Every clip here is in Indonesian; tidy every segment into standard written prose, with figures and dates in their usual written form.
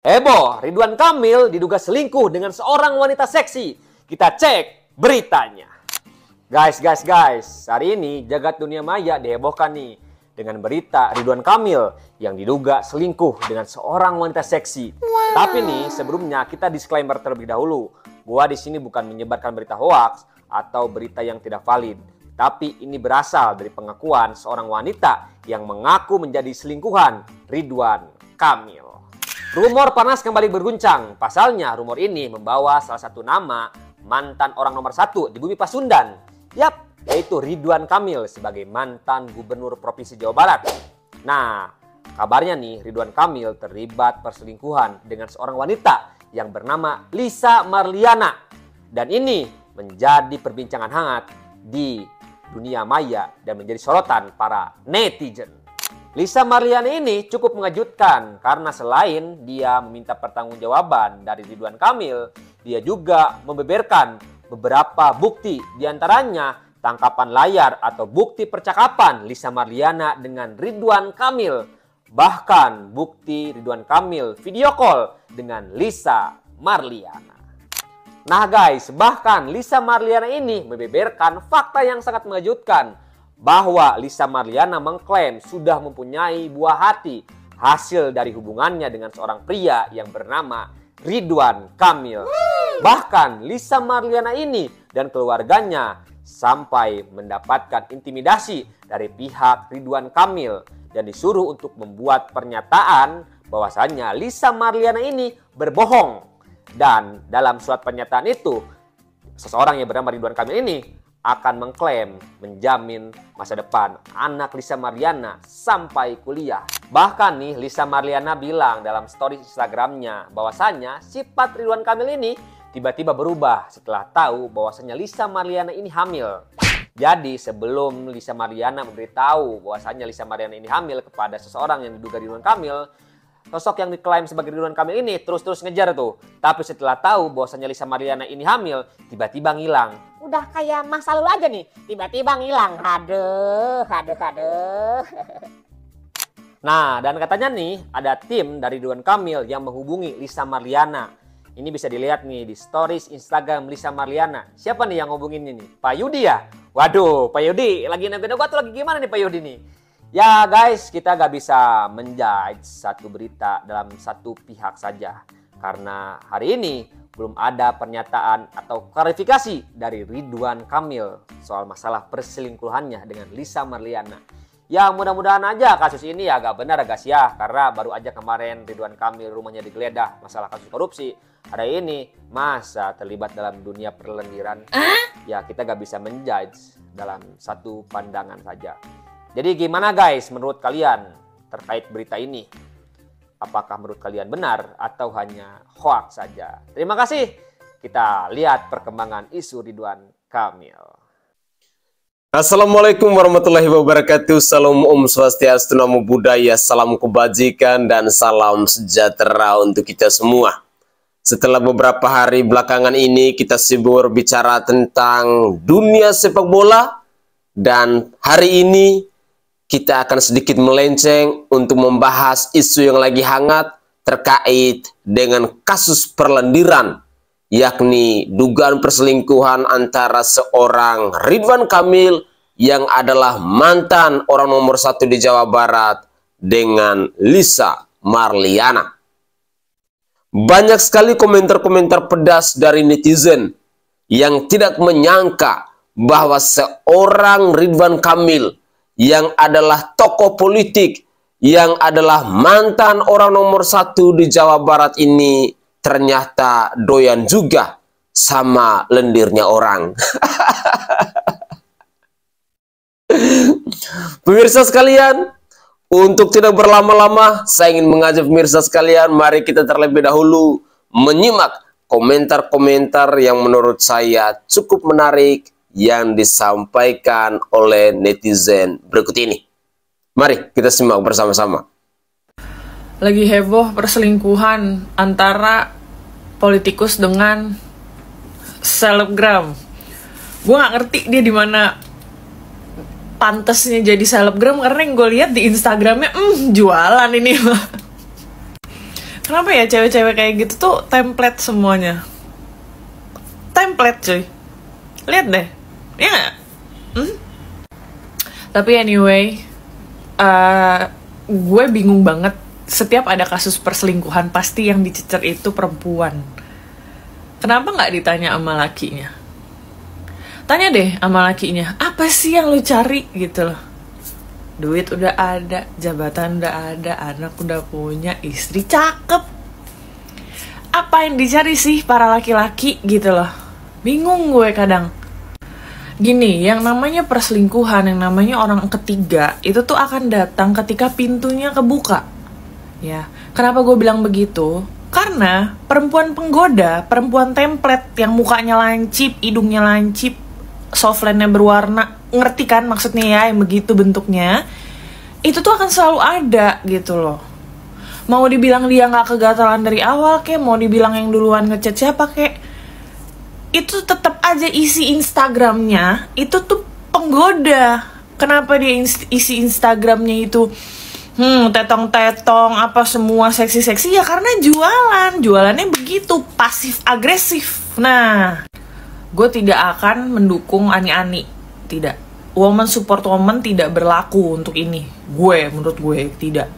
Heboh, Ridwan Kamil diduga selingkuh dengan seorang wanita seksi. Kita cek beritanya. Guys, hari ini jagat dunia maya dihebohkan nih dengan berita Ridwan Kamil yang diduga selingkuh dengan seorang wanita seksi. Tapi nih, sebelumnya kita disclaimer terlebih dahulu. Gua di sini bukan menyebarkan berita hoaks atau berita yang tidak valid. Tapi ini berasal dari pengakuan seorang wanita yang mengaku menjadi selingkuhan Ridwan Kamil. Rumor panas kembali berguncang. Pasalnya rumor ini membawa salah satu nama mantan orang nomor satu di bumi Pasundan. Yap, yaitu Ridwan Kamil sebagai mantan gubernur Provinsi Jawa Barat. Nah, kabarnya nih Ridwan Kamil terlibat perselingkuhan dengan seorang wanita yang bernama Lisa Marliana. Dan ini menjadi perbincangan hangat di dunia maya dan menjadi sorotan para netizen. Lisa Marliana ini cukup mengejutkan karena selain dia meminta pertanggungjawaban dari Ridwan Kamil, dia juga membeberkan beberapa bukti, diantaranya tangkapan layar atau bukti percakapan Lisa Marliana dengan Ridwan Kamil. Bahkan bukti Ridwan Kamil video call dengan Lisa Marliana. Nah guys, bahkan Lisa Marliana ini membeberkan fakta yang sangat mengejutkan bahwa Lisa Marliana mengklaim sudah mempunyai buah hati hasil dari hubungannya dengan seorang pria yang bernama Ridwan Kamil. Bahkan Lisa Marliana ini dan keluarganya sampai mendapatkan intimidasi dari pihak Ridwan Kamil dan disuruh untuk membuat pernyataan bahwasannya Lisa Marliana ini berbohong. Dan dalam surat pernyataan itu, seseorang yang bernama Ridwan Kamil ini akan mengklaim menjamin masa depan anak Lisa Marliana sampai kuliah. Bahkan nih Lisa Marliana bilang dalam story Instagramnya bahwasannya sifat Ridwan Kamil ini tiba-tiba berubah setelah tahu bahwasannya Lisa Marliana ini hamil. Jadi sebelum Lisa Marliana memberitahu bahwasannya Lisa Marliana ini hamil kepada seseorang yang diduga Ridwan Kamil, sosok yang diklaim sebagai Ridwan Kamil ini terus ngejar tuh. Tapi setelah tahu bahwasannya Lisa Marliana ini hamil, tiba-tiba ngilang. Udah kayak masa lalu aja nih, tiba-tiba ngilang. Aduh. Nah, dan katanya nih ada tim dari Ridwan Kamil yang menghubungi Lisa Marliana. Ini bisa dilihat nih di stories Instagram Lisa Marliana. Siapa nih yang ngubungin ini? Pak Yudi ya? Waduh, Pak Yudi lagi nego-nego atau lagi gimana nih Pak Yudi nih? Ya guys, kita gak bisa menjudge satu berita dalam satu pihak saja. Karena hari ini belum ada pernyataan atau klarifikasi dari Ridwan Kamil soal masalah perselingkuhannya dengan Lisa Marliana. Ya mudah-mudahan aja kasus ini agak benar guys ya. Karena baru aja kemarin Ridwan Kamil rumahnya digeledah masalah kasus korupsi. Hari ini masa terlibat dalam dunia perlendiran. Ya kita gak bisa menjudge dalam satu pandangan saja. Jadi gimana guys menurut kalian terkait berita ini? Apakah menurut kalian benar atau hanya hoax saja? Terima kasih. Kita lihat perkembangan isu Ridwan Kamil. Assalamualaikum warahmatullahi wabarakatuh. Salam Om Swastiastu, Namo Buddhaya, salam kebajikan dan salam sejahtera untuk kita semua. Setelah beberapa hari belakangan ini kita sibuk bicara tentang dunia sepak bola, dan hari ini kita akan sedikit melenceng untuk membahas isu yang lagi hangat terkait dengan kasus perlendiran, yakni dugaan perselingkuhan antara seorang Ridwan Kamil yang adalah mantan orang nomor satu di Jawa Barat dengan Lisa Marliana. Banyak sekali komentar-komentar pedas dari netizen yang tidak menyangka bahwa seorang Ridwan Kamil yang adalah tokoh politik, yang adalah mantan orang nomor satu di Jawa Barat ini ternyata doyan juga sama lendirnya orang. Pemirsa sekalian, untuk tidak berlama-lama, saya ingin mengajak pemirsa sekalian, mari kita terlebih dahulu menyimak komentar-komentar yang menurut saya cukup menarik yang disampaikan oleh netizen berikut ini. Mari kita simak bersama-sama. Lagi heboh perselingkuhan antara politikus dengan selebgram. Gue gak ngerti dia di mana pantasnya jadi selebgram, karena yang gue lihat di Instagramnya jualan ini. Kenapa ya cewek-cewek kayak gitu tuh template semuanya? Template cuy. Lihat deh. Ya nggak? Tapi anyway, gue bingung banget. Setiap ada kasus perselingkuhan pasti yang dicecer itu perempuan. Kenapa nggak ditanya sama lakinya? Tanya deh sama lakinya, apa sih yang lu cari gitu loh. Duit udah ada, jabatan udah ada, anak udah punya, istri cakep. Apa yang dicari sih para laki-laki gitu loh. Bingung gue kadang. Gini, yang namanya perselingkuhan, yang namanya orang ketiga, itu tuh akan datang ketika pintunya kebuka. Ya, kenapa gue bilang begitu? Karena perempuan penggoda, perempuan template yang mukanya lancip, hidungnya lancip, softline-nya berwarna, ngerti kan maksudnya ya, yang begitu bentuknya, itu tuh akan selalu ada gitu loh. Mau dibilang dia gak kegatalan dari awal kek, mau dibilang yang duluan ngechat siapa kek, itu tetap aja isi Instagramnya itu tuh penggoda. Kenapa dia isi Instagramnya itu tetong-tetong apa semua seksi-seksi? Ya karena jualannya begitu pasif agresif. Nah, gue tidak akan mendukung ani-ani, tidak. Woman support woman tidak berlaku untuk ini. Menurut gue tidak.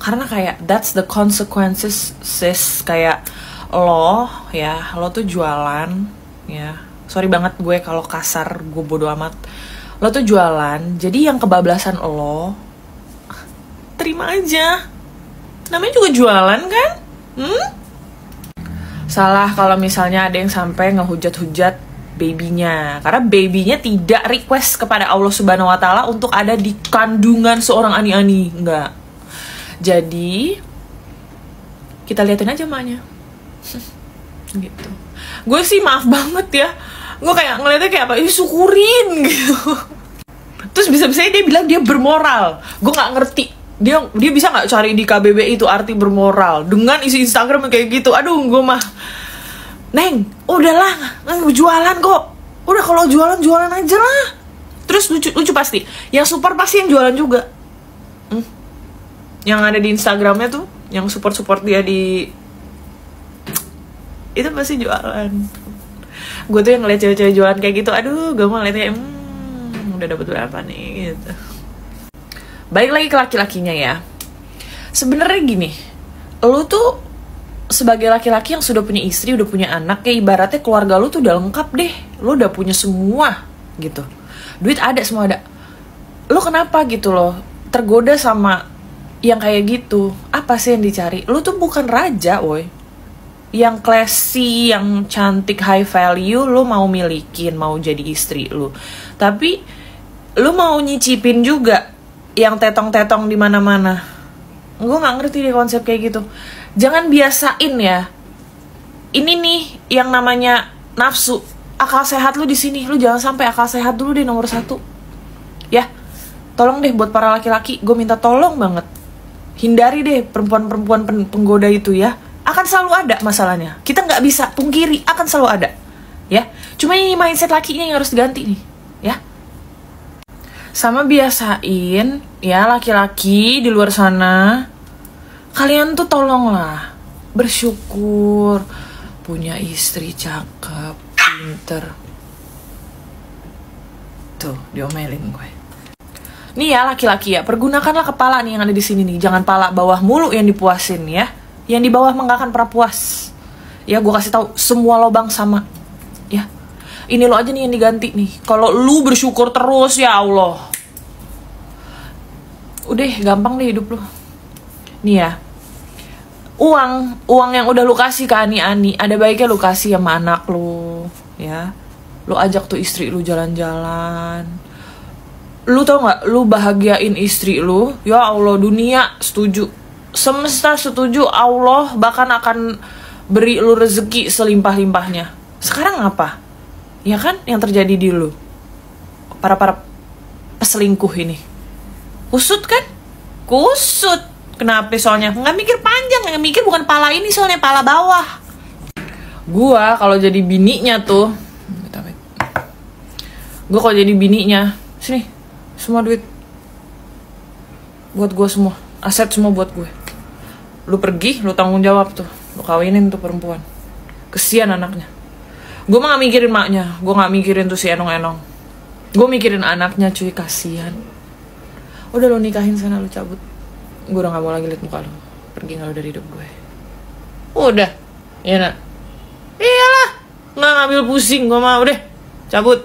Karena kayak that's the consequences, sis. Kayak lo tuh jualan, ya. Sorry banget gue kalau kasar, gue bodo amat. Lo tuh jualan, jadi yang kebablasan lo, terima aja. Namanya juga jualan kan? Salah kalau misalnya ada yang sampai ngehujat-hujat babynya, karena babynya tidak request kepada Allah Subhanahu Wa Taala untuk ada di kandungan seorang ani-ani, enggak. Jadi kita liatin aja maknya, gitu. Gue sih maaf banget ya, gue kayak ngeliatnya kayak apa? Syukurin gitu. Terus bisa-bisanya dia bilang dia bermoral, gue nggak ngerti. Dia bisa nggak cari di KBBI itu arti bermoral dengan isi Instagram kayak gitu? Aduh, gue mah, Neng, udahlah, jualan kok. Udah kalau jualan aja lah. Terus lucu pasti. Yang support pasti yang jualan juga. Yang ada di Instagramnya tuh, yang support dia di itu pasti jualan. Gue tuh yang ngeliat cewek-cewek jualan kayak gitu, aduh, gue mau ngeliatnya, udah dapet berapa nih gitu. Balik lagi ke laki-lakinya ya. Sebenarnya gini, lu tuh sebagai laki-laki yang sudah punya istri, udah punya anak, kayak ibaratnya keluarga lu tuh udah lengkap deh. Lu udah punya semua gitu. Duit ada, semua ada. Lu kenapa gitu loh tergoda sama yang kayak gitu? Apa sih yang dicari? Lu tuh bukan raja, woy. Yang classy, yang cantik, high value, lu mau milikin, mau jadi istri lu. Tapi lu mau nyicipin juga yang tetong-tetong di mana-mana. Gue nggak ngerti deh konsep kayak gitu. Jangan biasain ya. Ini nih yang namanya nafsu. Akal sehat lu di sini. Lu jangan sampai akal sehat dulu deh nomor 1. Ya, tolong deh buat para laki-laki. Gue minta tolong banget. Hindari deh perempuan-perempuan penggoda itu ya. Akan selalu ada masalahnya. Kita nggak bisa pungkiri. Akan selalu ada. Ya, cuma ini mindset lakinya yang harus diganti nih. Ya. Sama biasain ya laki-laki di luar sana, kalian tuh tolonglah bersyukur punya istri cakep, pinter. Tuh diomelin gue. Nih ya laki-laki ya, pergunakanlah kepala nih yang ada di sini nih, jangan pala bawah mulu yang dipuasin ya. Yang di bawah mah gak akan pernah puas. Ya gue kasih tahu semua lobang sama. Ya. Ini lo aja nih yang diganti nih. Kalau lu bersyukur terus ya Allah, udah gampang deh hidup lu. Nih ya, uang yang udah lu kasih ke ani-ani, ada baiknya lu kasih sama anak lu, ya. Lu ajak tuh istri lu jalan-jalan. Lu tau nggak? Lu bahagiain istri lu, ya Allah, dunia setuju, semesta setuju, Allah bahkan akan beri lu rezeki selimpah-limpahnya. Sekarang apa? Ya kan yang terjadi di lu, para peselingkuh ini. Kusut kan? Kusut. Kenapa soalnya? Nggak mikir panjang, nggak mikir bukan pala ini soalnya, pala bawah. Gua kalau jadi bininya tuh, gue kalau jadi bininya, sini, semua duit buat gue semua, aset semua buat gue. Lu pergi, lu tanggung jawab tuh. Lu kawinin tuh perempuan. Kesian anaknya. Gue mah gak mikirin maknya. Gue gak mikirin tuh si Enong-Enong. Gue mikirin anaknya cuy, kasian. Udah lu nikahin sana, lu cabut. Gue udah gak mau lagi liat muka lu. Pergi gak lu dari hidup gue. Udah. Iya nak. Iyalah. Nggak ngambil pusing gue mah, udah. Cabut.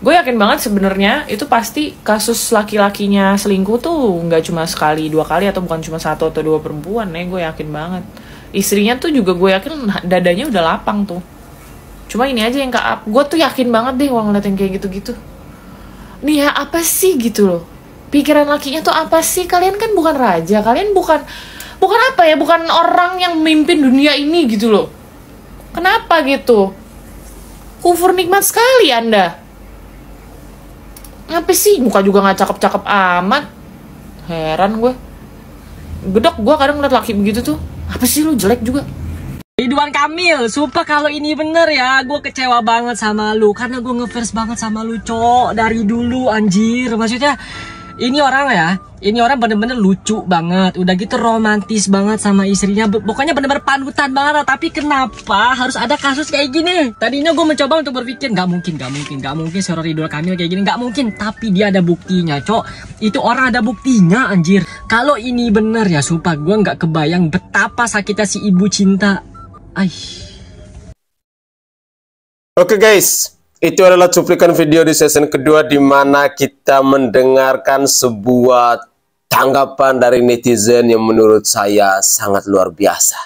Gue yakin banget sebenarnya itu pasti kasus laki-lakinya selingkuh tuh nggak cuma sekali 2 kali atau bukan cuma 1 atau 2 perempuan nih, gue yakin banget. Istrinya tuh juga gue yakin dadanya udah lapang tuh. Cuma ini aja yang up. Gue tuh yakin banget deh kalau ngeliat yang kayak gitu-gitu. Nih ya apa sih gitu loh. Pikiran lakinya tuh apa sih? Kalian kan bukan raja, kalian bukan apa ya, bukan orang yang memimpin dunia ini gitu loh. Kenapa gitu? Kufur nikmat sekali Anda. Apa sih? Muka juga gak cakep-cakep amat. Heran gue. Gedok gue kadang ngeliat laki begitu tuh. Apa sih lu, jelek juga. Ridwan Kamil, sumpah kalau ini bener ya, gue kecewa banget sama lu. Karena gue ngefans banget sama lu, Cok. Dari dulu, anjir. Maksudnya, ini orang bener-bener lucu banget. Udah gitu romantis banget sama istrinya. Pokoknya bener-bener panutan banget. Tapi kenapa harus ada kasus kayak gini? Tadinya gue mencoba untuk berpikir, gak mungkin seorang Ridwan Kamil kayak gini. Gak mungkin, tapi dia ada buktinya, Cok. Itu orang ada buktinya, anjir. Kalau ini bener ya, sumpah gue gak kebayang betapa sakitnya si ibu cinta. Oke guys, itu adalah cuplikan video di season kedua di mana kita mendengarkan sebuah tanggapan dari netizen yang menurut saya sangat luar biasa.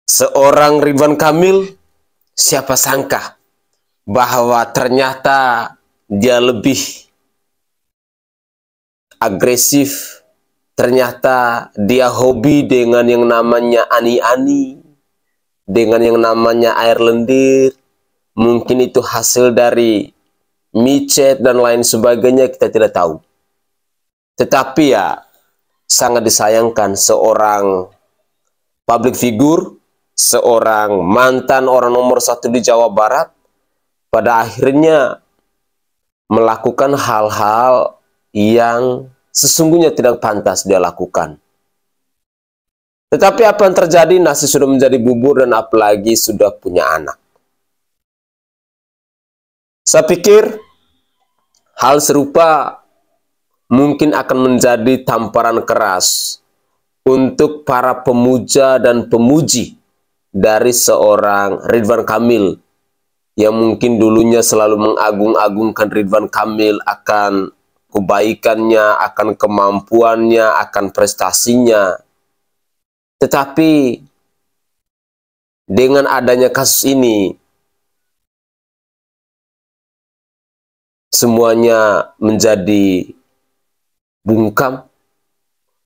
Seorang Ridwan Kamil, siapa sangka bahwa ternyata dia lebih agresif. Ternyata dia hobi dengan yang namanya ani-ani, dengan yang namanya air lendir. Mungkin itu hasil dari micet dan lain sebagainya, kita tidak tahu. Tetapi ya, sangat disayangkan seorang public figure, seorang mantan orang nomor 1 di Jawa Barat, pada akhirnya melakukan hal-hal yang sesungguhnya tidak pantas dia lakukan. Tetapi apa yang terjadi? Nasi sudah menjadi bubur dan apalagi sudah punya anak. Saya pikir hal serupa mungkin akan menjadi tamparan keras untuk para pemuja dan pemuji dari seorang Ridwan Kamil yang mungkin dulunya selalu mengagung-agungkan Ridwan Kamil akan kebaikannya, akan kemampuannya, akan prestasinya. Tetapi dengan adanya kasus ini, semuanya menjadi bungkam,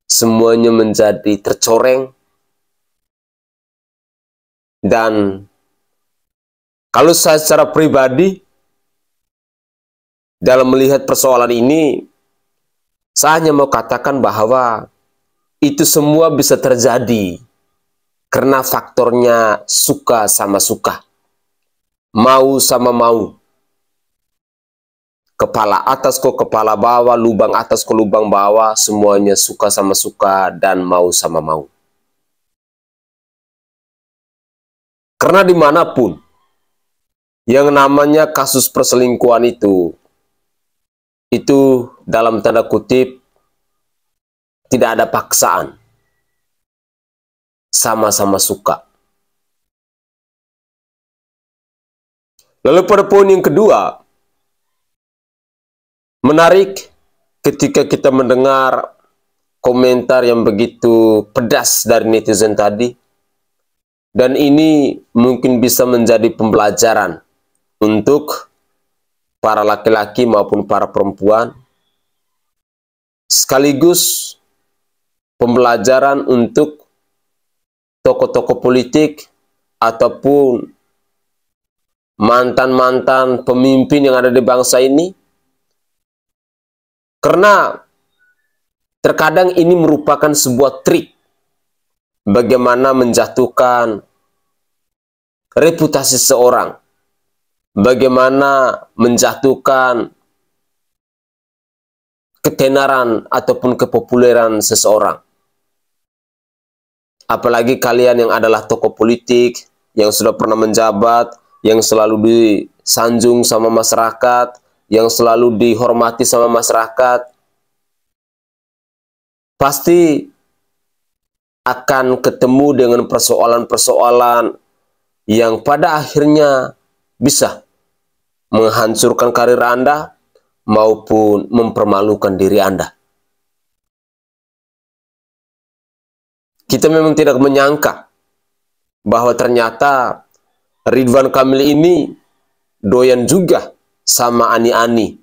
semuanya menjadi tercoreng. Dan kalau saya secara pribadi dalam melihat persoalan ini, saya hanya mau katakan bahwa itu semua bisa terjadi karena faktornya suka sama suka, mau sama mau. Kepala atas ke kepala bawah, lubang atas ke lubang bawah, semuanya suka sama suka dan mau sama mau. Karena dimanapun yang namanya kasus perselingkuhan itu dalam tanda kutip tidak ada paksaan, sama-sama suka. Lalu pada poin yang kedua, menarik ketika kita mendengar komentar yang begitu pedas dari netizen tadi, dan ini mungkin bisa menjadi pembelajaran untuk para laki-laki maupun para perempuan, sekaligus pembelajaran untuk tokoh-tokoh politik ataupun mantan-mantan pemimpin yang ada di bangsa ini. Karena terkadang ini merupakan sebuah trik bagaimana menjatuhkan reputasi seorang, bagaimana menjatuhkan ketenaran ataupun kepopuleran seseorang. apalagi kalian yang adalah tokoh politik, yang sudah pernah menjabat, yang selalu disanjung sama masyarakat, yang selalu dihormati sama masyarakat, pasti akan ketemu dengan persoalan-persoalan yang pada akhirnya bisa menghancurkan karir Anda maupun mempermalukan diri Anda. Kita memang tidak menyangka bahwa ternyata Ridwan Kamil ini doyan juga sama ani-ani.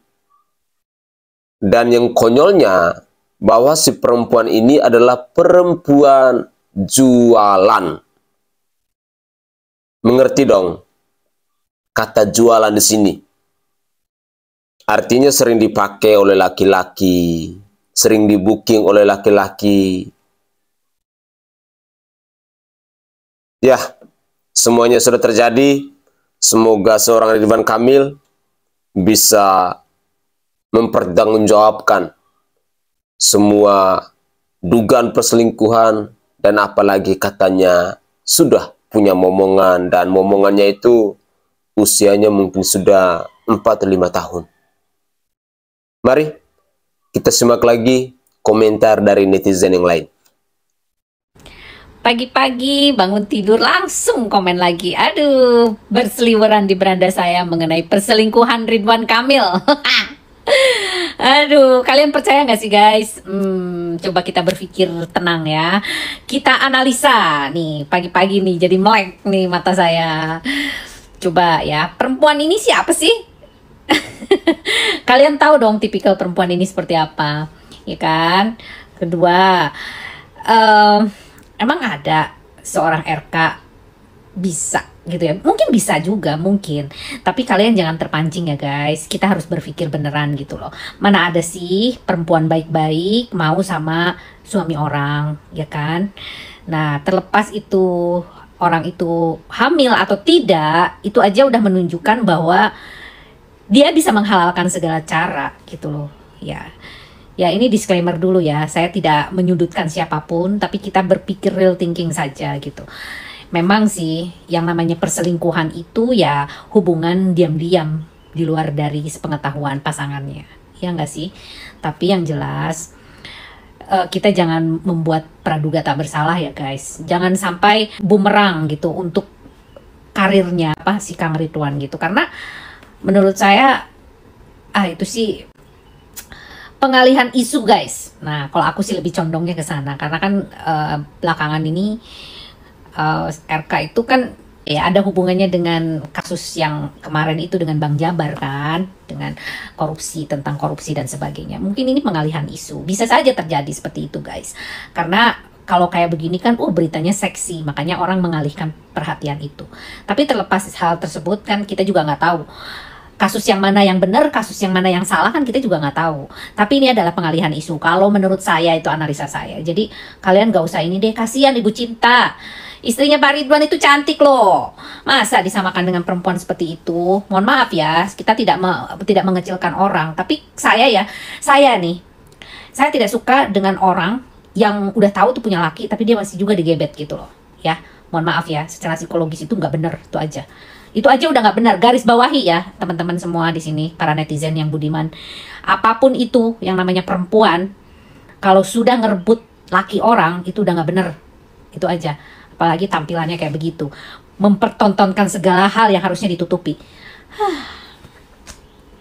Dan yang konyolnya, bahwa si perempuan ini adalah perempuan jualan. Mengerti dong kata jualan di sini? Artinya sering dipakai oleh laki-laki, sering di-booking oleh laki-laki. Ya, semuanya sudah terjadi. Semoga seorang Ridwan Kamil bisa mempertanggungjawabkan semua dugaan perselingkuhan, dan apalagi katanya sudah punya momongan, dan momongannya itu usianya mungkin sudah 4-5 tahun. Mari kita simak lagi komentar dari netizen yang lain. Pagi-pagi bangun tidur langsung komen lagi. Aduh, berseliweran di beranda saya mengenai perselingkuhan Ridwan Kamil. Aduh, kalian percaya nggak sih guys? Coba kita berpikir tenang ya. Kita analisa nih, pagi-pagi nih jadi melek nih mata saya. Coba ya, perempuan ini siapa sih? Kalian tahu dong tipikal perempuan ini seperti apa, ya kan? Kedua, emang ada seorang RK bisa gitu ya? Mungkin bisa juga, mungkin. Tapi kalian jangan terpancing ya guys. Kita harus berpikir beneran gitu loh. Mana ada sih perempuan baik-baik mau sama suami orang, ya kan? Nah, terlepas itu orang itu hamil atau tidak, itu aja udah menunjukkan bahwa dia bisa menghalalkan segala cara gitu loh. Ya ini disclaimer dulu ya. Saya tidak menyudutkan siapapun, tapi kita berpikir real thinking saja gitu. Memang sih yang namanya perselingkuhan itu ya hubungan diam-diam di luar dari sepengetahuan pasangannya, ya nggak sih? Tapi yang jelas kita jangan membuat praduga tak bersalah ya guys. Jangan sampai bumerang gitu untuk karirnya si Kang Ridwan gitu. Karena menurut saya itu sih pengalihan isu guys. Nah kalau aku sih lebih condongnya ke sana, karena kan belakangan ini RK itu kan ya ada hubungannya dengan kasus yang kemarin itu dengan Bang Jabar kan, dengan tentang korupsi dan sebagainya. Mungkin ini pengalihan isu, bisa saja terjadi seperti itu guys. Karena kalau kayak begini kan beritanya seksi, makanya orang mengalihkan perhatian itu. Tapi terlepas hal tersebut kan kita juga nggak tahu kasus yang mana yang benar, kasus yang mana yang salah kan kita juga nggak tahu. Tapi ini adalah pengalihan isu. Kalau menurut saya itu analisa saya. Jadi kalian gak usah ini deh, kasihan Ibu Cinta. Istrinya Pak Ridwan itu cantik loh. Masa disamakan dengan perempuan seperti itu? Mohon maaf ya, kita tidak mengecilkan orang. Tapi saya tidak suka dengan orang yang udah tahu tuh punya laki, tapi dia masih juga digebet gitu loh. Ya, mohon maaf ya, secara psikologis itu nggak bener, itu aja. Itu aja udah nggak benar, garis bawahi ya teman-teman semua di sini, para netizen yang budiman. Apapun itu yang namanya perempuan, kalau sudah ngerebut laki orang itu udah nggak benar, itu aja. Apalagi tampilannya kayak begitu, mempertontonkan segala hal yang harusnya ditutupi.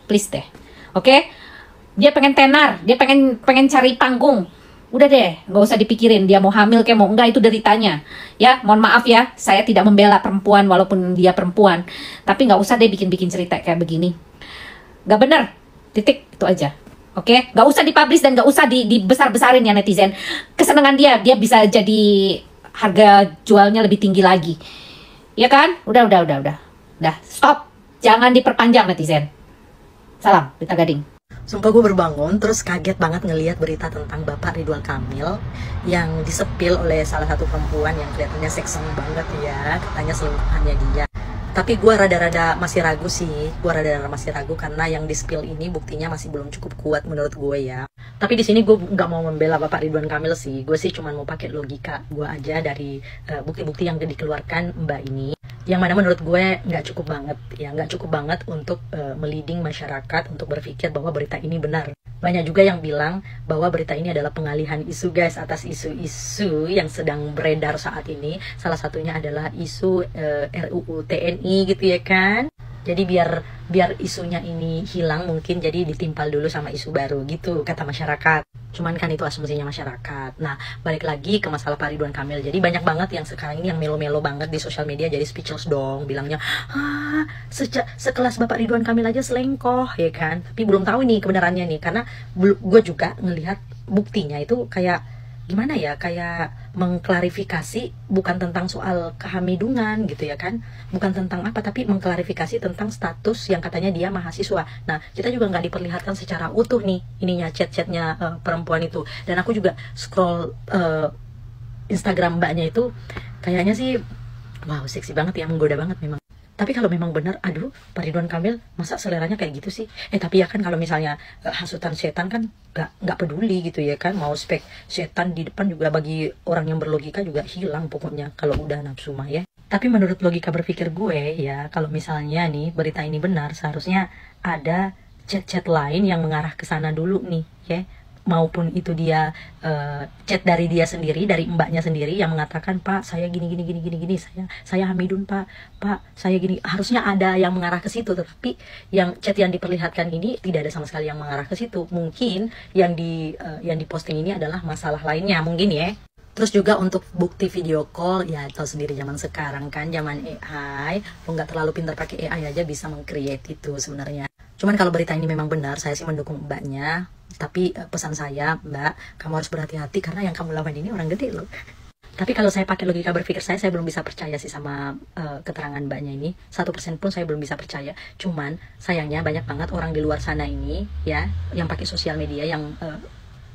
Please deh, oke? Dia pengen tenar, dia pengen cari panggung. Udah deh, nggak usah dipikirin dia mau hamil kayak mau enggak, itu deritanya. Ya, mohon maaf ya, saya tidak membela perempuan walaupun dia perempuan. Tapi nggak usah deh bikin-bikin cerita kayak begini. Nggak bener, titik, itu aja. Oke, nggak usah dipublish dan nggak usah dibesar-besarin ya netizen. Kesenangan dia bisa jadi harga jualnya lebih tinggi lagi. Ya kan? Udah, stop. Jangan diperpanjang netizen. Salam, Rita Gading. Sumpah gue berbangun terus kaget banget ngelihat berita tentang Bapak Ridwan Kamil yang disepil oleh salah satu perempuan yang kelihatannya seksi banget ya, katanya selingkuhannya dia. Tapi gue rada-rada masih ragu sih. Gue rada-rada masih ragu karena yang di spill ini buktinya masih belum cukup kuat menurut gue ya. Tapi di sini gue nggak mau membela Bapak Ridwan Kamil sih. Gue sih cuma mau pakai logika gue aja dari bukti-bukti yang dikeluarkan Mbak ini. Yang mana menurut gue nggak cukup banget ya, nggak cukup banget untuk meliding masyarakat untuk berpikir bahwa berita ini benar. Banyak juga yang bilang bahwa berita ini adalah pengalihan isu guys atas isu-isu yang sedang beredar saat ini. Salah satunya adalah isu RUU TNI gitu ya kan. Jadi biar isunya ini hilang mungkin jadi ditimpal dulu sama isu baru gitu kata masyarakat. Cuman kan itu asumsinya masyarakat. Nah, balik lagi ke masalah Pak Ridwan Kamil. Jadi banyak banget yang sekarang ini yang melo-melo banget di sosial media jadi speechless dong. Bilangnya, sekelas Bapak Ridwan Kamil aja selingkuh ya kan. Tapi belum tahu nih kebenarannya nih. Karena gue juga ngelihat buktinya itu kayak gimana ya, kayak mengklarifikasi bukan tentang soal kehamidungan gitu ya kan, bukan tentang apa, tapi mengklarifikasi tentang status yang katanya dia mahasiswa. Nah, kita juga nggak diperlihatkan secara utuh nih ininya, chat-chatnya perempuan itu. Dan aku juga scroll Instagram mbaknya itu kayaknya sih wow, seksi banget ya, menggoda banget memang. Tapi kalau memang benar, aduh, Pak Ridwan Kamil masa seleranya kayak gitu sih? Tapi ya kan kalau misalnya hasutan setan kan nggak peduli gitu ya kan, mau spek setan di depan juga bagi orang yang berlogika juga hilang pokoknya kalau udah nafsu mah ya. Tapi menurut logika berpikir gue ya, kalau misalnya nih berita ini benar, seharusnya ada chat-chat lain yang mengarah ke sana dulu nih ya. Maupun itu dia chat dari dia sendiri, dari mbaknya sendiri yang mengatakan, Pak saya gini, saya Hamidun Pak, saya gini. Harusnya ada yang mengarah ke situ, tetapi yang chat yang diperlihatkan ini tidak ada sama sekali yang mengarah ke situ. Mungkin yang diposting ini adalah masalah lainnya mungkin ya. Terus juga untuk bukti video call, ya tahu sendiri zaman sekarang kan, zaman AI, lo nggak terlalu pintar pakai AI aja bisa meng-create itu sebenarnya. Cuman kalau berita ini memang benar, saya sih mendukung mbaknya. Tapi pesan saya, Mbak, kamu harus berhati-hati karena yang kamu lawan ini orang gede loh. Tapi kalau saya pakai logika berpikir saya belum bisa percaya sih sama keterangan mbaknya ini. 1% pun saya belum bisa percaya. Cuman sayangnya banyak banget orang di luar sana ini ya, yang pakai sosial media yang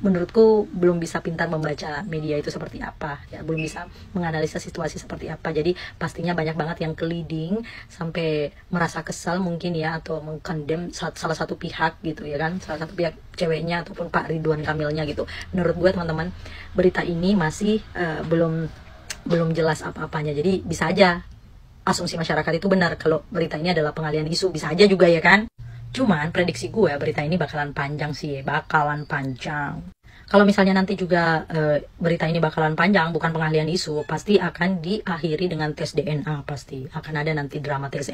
menurutku belum bisa pintar membaca media itu seperti apa ya, belum bisa menganalisa situasi seperti apa. Jadi pastinya banyak banget yang keliding sampai merasa kesal mungkin ya, atau mengkondem salah satu pihak gitu ya kan, salah satu pihak ceweknya ataupun Pak Ridwan Kamilnya gitu. Menurut gue teman-teman, berita ini masih belum jelas apa-apanya. Jadi bisa aja asumsi masyarakat itu benar kalau berita ini adalah pengalihan isu, bisa aja juga ya kan. Cuman prediksi gue berita ini bakalan panjang sih, bakalan panjang. Kalau misalnya nanti juga berita ini bakalan panjang, bukan pengalihan isu, pasti akan diakhiri dengan tes DNA, pasti akan ada nanti drama tes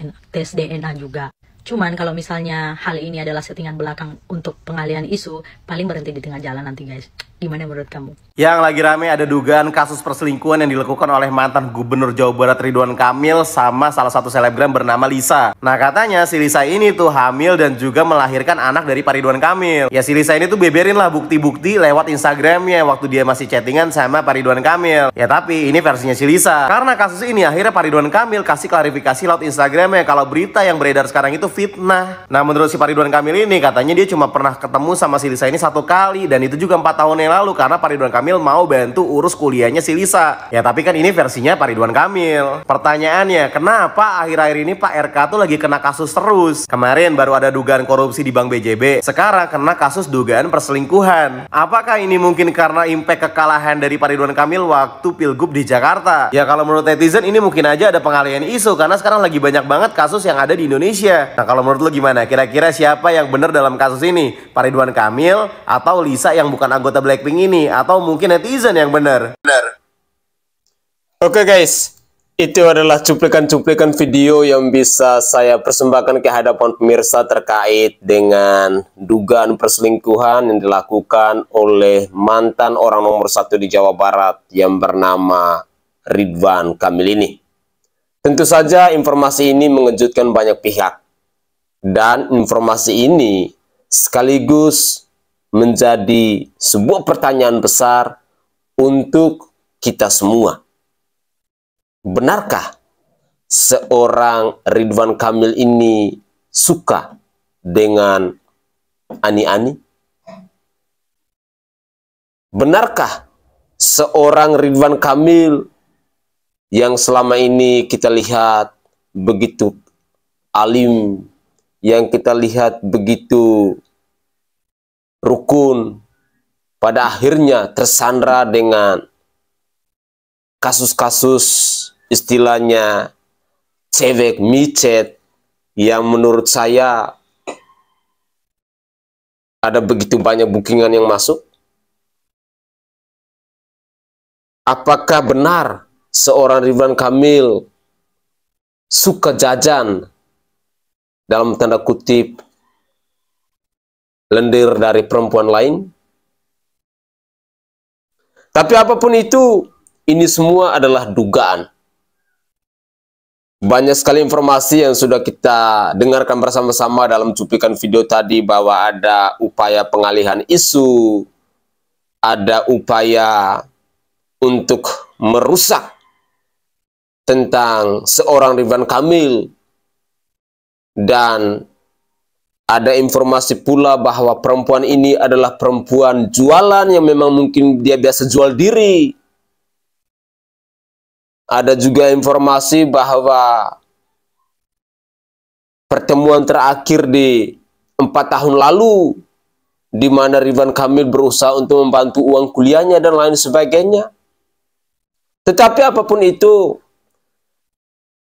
DNA juga. Cuman kalau misalnya hal ini adalah settingan belakang untuk pengalihan isu, paling berhenti di tengah jalan nanti guys. Gimana menurut kamu? Yang lagi rame ada dugaan kasus perselingkuhan yang dilakukan oleh mantan Gubernur Jawa Barat Ridwan Kamil sama salah satu selebgram bernama Lisa. Nah katanya si Lisa ini tuh hamil dan juga melahirkan anak dari Pak Ridwan Kamil. Ya si Lisa ini tuh beberin lah bukti-bukti lewat Instagramnya waktu dia masih chattingan sama Pak Ridwan Kamil. Ya tapi ini versinya si Lisa. Karena kasus ini akhirnya Pak Ridwan Kamil kasih klarifikasi lewat Instagramnya kalau berita yang beredar sekarang itu fitnah. Nah menurut si Pak Ridwan Kamil ini katanya dia cuma pernah ketemu sama si Lisa ini 1 kali, dan itu juga 4 tahun yang lalu karena Pak Ridwan Kamil mau bantu urus kuliahnya si Lisa. Ya tapi kan ini versinya Pak Ridwan Kamil. Pertanyaannya, kenapa akhir-akhir ini Pak RK tuh lagi kena kasus terus? Kemarin baru ada dugaan korupsi di Bank BJB, sekarang kena kasus dugaan perselingkuhan. Apakah ini mungkin karena impact kekalahan dari Pak Ridwan Kamil waktu Pilgub di Jakarta? Ya kalau menurut netizen ini mungkin aja ada pengalihan isu karena sekarang lagi banyak banget kasus yang ada di Indonesia. Nah kalau menurut lo gimana? Kira-kira siapa yang benar dalam kasus ini? Pak Ridwan Kamil atau Lisa yang bukan anggota Blackpink ini? Atau mungkin netizen yang benar? Oke guys, itu adalah cuplikan-cuplikan video yang bisa saya persembahkan ke hadapan pemirsa terkait dengan dugaan perselingkuhan yang dilakukan oleh mantan orang nomor 1 di Jawa Barat yang bernama Ridwan Kamil ini. Tentu saja informasi ini mengejutkan banyak pihak, dan informasi ini sekaligus menjadi sebuah pertanyaan besar untuk kita semua. Benarkah seorang Ridwan Kamil ini suka dengan Ani-Ani? Benarkah seorang Ridwan Kamil yang selama ini kita lihat begitu alim, yang kita lihat begitu rukun, pada akhirnya tersandra dengan kasus-kasus istilahnya cewek micet yang menurut saya ada begitu banyak bookingan yang masuk. Apakah benar seorang Ridwan Kamil suka jajan, dalam tanda kutip, lendir dari perempuan lain? Tapi apapun itu, ini semua adalah dugaan. Banyak sekali informasi yang sudah kita dengarkan bersama-sama dalam cuplikan video tadi, bahwa ada upaya pengalihan isu, ada upaya untuk merusak tentang seorang Ridwan Kamil, dan ada informasi pula bahwa perempuan ini adalah perempuan jualan yang memang mungkin dia biasa jual diri. Ada juga informasi bahwa pertemuan terakhir di 4 tahun lalu, di mana Ridwan Kamil berusaha untuk membantu uang kuliahnya dan lain sebagainya. Tetapi apapun itu,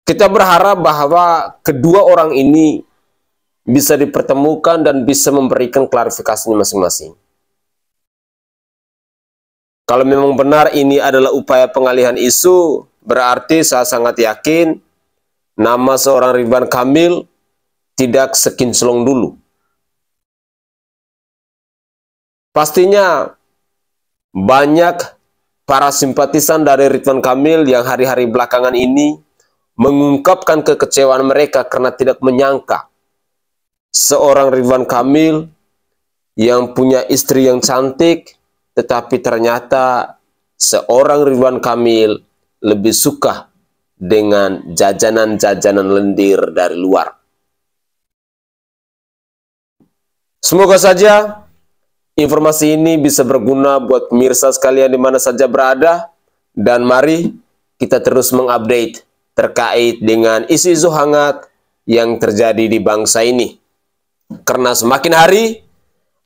kita berharap bahwa kedua orang ini bisa dipertemukan dan bisa memberikan klarifikasinya masing-masing. Kalau memang benar ini adalah upaya pengalihan isu, berarti saya sangat yakin nama seorang Ridwan Kamil tidak sekinclong dulu. Pastinya banyak para simpatisan dari Ridwan Kamil yang hari-hari belakangan ini mengungkapkan kekecewaan mereka karena tidak menyangka seorang Ridwan Kamil yang punya istri yang cantik, tetapi ternyata seorang Ridwan Kamil lebih suka dengan jajanan-jajanan lendir dari luar. Semoga saja informasi ini bisa berguna buat pemirsa sekalian di mana saja berada, dan mari kita terus mengupdate terkait dengan isu-isu hangat yang terjadi di bangsa ini. Karena semakin hari,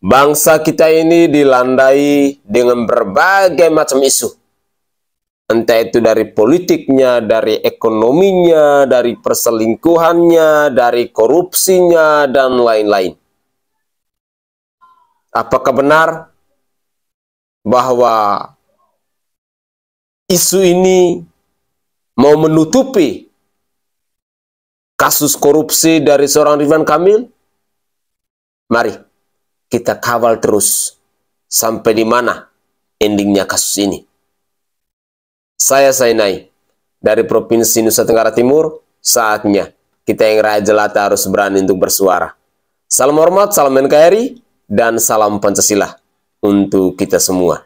bangsa kita ini dilandai dengan berbagai macam isu. Entah itu dari politiknya, dari ekonominya, dari perselingkuhannya, dari korupsinya, dan lain-lain. Apakah benar bahwa isu ini mau menutupi kasus korupsi dari seorang Ridwan Kamil? Mari kita kawal terus sampai di mana endingnya kasus ini. Saya Sainai dari Provinsi Nusa Tenggara Timur. Saatnya kita yang raja jelata harus berani untuk bersuara. Salam hormat, salam NKRI, dan salam Pancasila untuk kita semua.